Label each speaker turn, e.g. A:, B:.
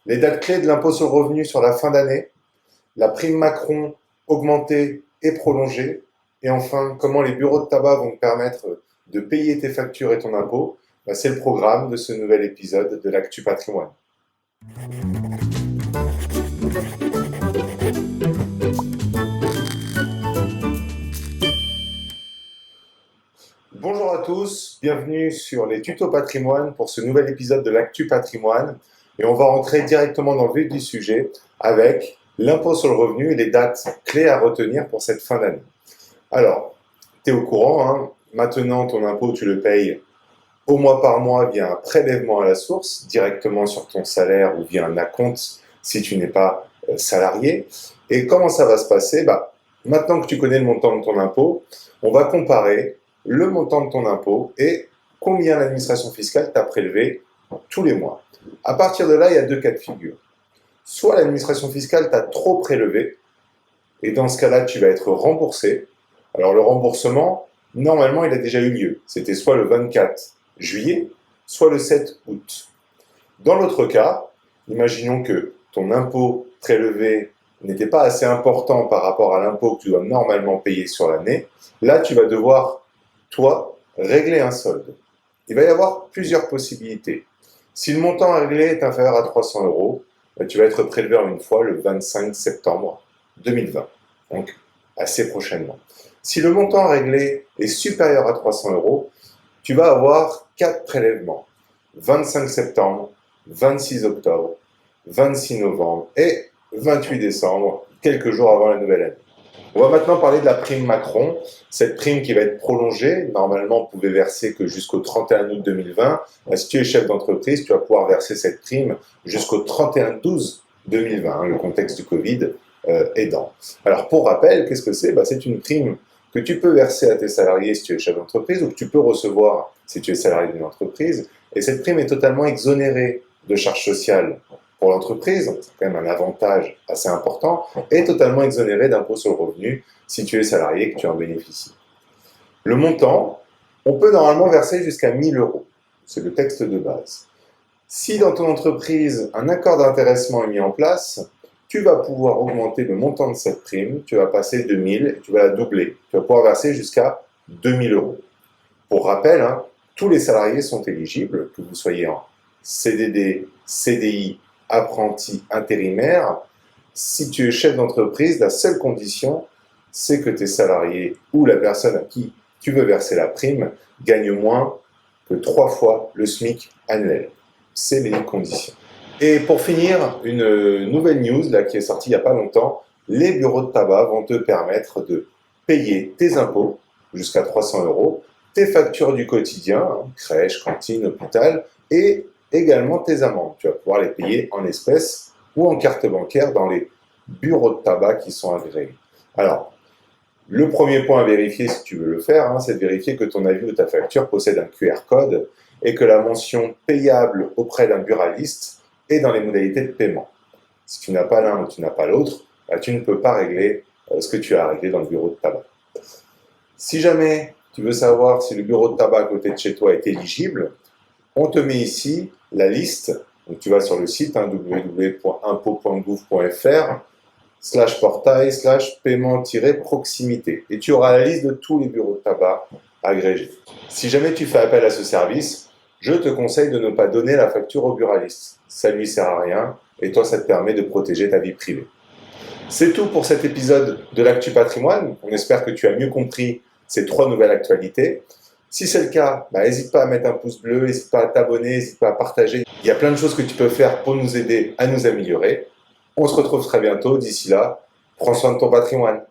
A: les dates clés de l'impôt sur le revenu sur la fin d'année, la prime Macron augmentée et prolongée, et enfin, comment les bureaux de tabac vont te permettre de payer tes factures et ton impôt. C'est le programme de ce nouvel épisode de l'Actu Patrimoine. Bonjour à tous, bienvenue sur les tutos patrimoine pour ce nouvel épisode de l'Actu Patrimoine. Et on va rentrer directement dans le vif du sujet avec l'impôt sur le revenu et les dates clés à retenir pour cette fin d'année. Alors, tu es au courant, hein, maintenant ton impôt tu le payes au mois par mois via un prélèvement à la source, directement sur ton salaire ou via un acompte si tu n'es pas salarié. Et comment ça va se passer ? Maintenant que tu connais le montant de ton impôt, on va comparer le montant de ton impôt et combien l'administration fiscale t'a prélevé tous les mois. À partir de là, il y a deux cas de figure. Soit l'administration fiscale t'a trop prélevé, et dans ce cas-là, tu vas être remboursé. Alors le remboursement, normalement, il a déjà eu lieu. C'était soit le 24 juillet, soit le 7 août. Dans l'autre cas, imaginons que ton impôt prélevé n'était pas assez important par rapport à l'impôt que tu dois normalement payer sur l'année. Là, tu vas devoir, toi, régler un solde. Il va y avoir plusieurs possibilités. Si le montant à régler est inférieur à 300 €, tu vas être prélevé en une fois le 25 septembre 2020, donc assez prochainement. Si le montant à régler est supérieur à 300 €, tu vas avoir 4 prélèvements, 25 septembre, 26 octobre, 26 novembre et 28 décembre, quelques jours avant la nouvelle année. On va maintenant parler de la prime Macron, cette prime qui va être prolongée. Normalement, on pouvait verser que jusqu'au 31 août 2020. Si tu es chef d'entreprise, tu vas pouvoir verser cette prime jusqu'au 31/12 2020, le contexte du Covid aidant. Alors, pour rappel, qu'est-ce que c'est ? C'est une prime que tu peux verser à tes salariés si tu es chef d'entreprise ou que tu peux recevoir si tu es salarié d'une entreprise. Et cette prime est totalement exonérée de charges sociales pour l'entreprise, c'est quand même un avantage assez important, et totalement exonéré d'impôt sur le revenu si tu es salarié et que tu en bénéficies. Le montant, on peut normalement verser jusqu'à 1 000 €. C'est le texte de base. Si dans ton entreprise, un accord d'intéressement est mis en place, tu vas pouvoir augmenter le montant de cette prime, tu vas passer de 1 000 et tu vas la doubler. Tu vas pouvoir verser jusqu'à 2 000 €. Pour rappel, tous les salariés sont éligibles, que vous soyez en CDD, CDI, apprenti, intérimaire. Si tu es chef d'entreprise, la seule condition, c'est que tes salariés ou la personne à qui tu veux verser la prime gagne moins que 3 fois le SMIC annuel. C'est l'unique condition. Et pour finir, une nouvelle news là, qui est sortie il n'y a pas longtemps, les bureaux de tabac vont te permettre de payer tes impôts jusqu'à 300 €, tes factures du quotidien, crèche, cantine, hôpital, et également tes amendes. Tu vas pouvoir les payer en espèces ou en carte bancaire dans les bureaux de tabac qui sont agréés. Alors, le premier point à vérifier si tu veux le faire, c'est de vérifier que ton avis ou ta facture possède un QR code et que la mention payable auprès d'un buraliste est dans les modalités de paiement. Si tu n'as pas l'un ou tu n'as pas l'autre, tu ne peux pas régler ce que tu as à régler dans le bureau de tabac. Si jamais tu veux savoir si le bureau de tabac à côté de chez toi est éligible, on te met ici la liste. Donc tu vas sur le site www.impôt.gouv.fr/portail/paiement-proximité et tu auras la liste de tous les bureaux de tabac agrégés. Si jamais tu fais appel à ce service, je te conseille de ne pas donner la facture au buraliste. Ça lui sert à rien et toi ça te permet de protéger ta vie privée. C'est tout pour cet épisode de l'Actu Patrimoine. On espère que tu as mieux compris ces 3 nouvelles actualités. Si c'est le cas, n'hésite pas à mettre un pouce bleu, n'hésite pas à t'abonner, n'hésite pas à partager. Il y a plein de choses que tu peux faire pour nous aider à nous améliorer. On se retrouve très bientôt. D'ici là, prends soin de ton patrimoine.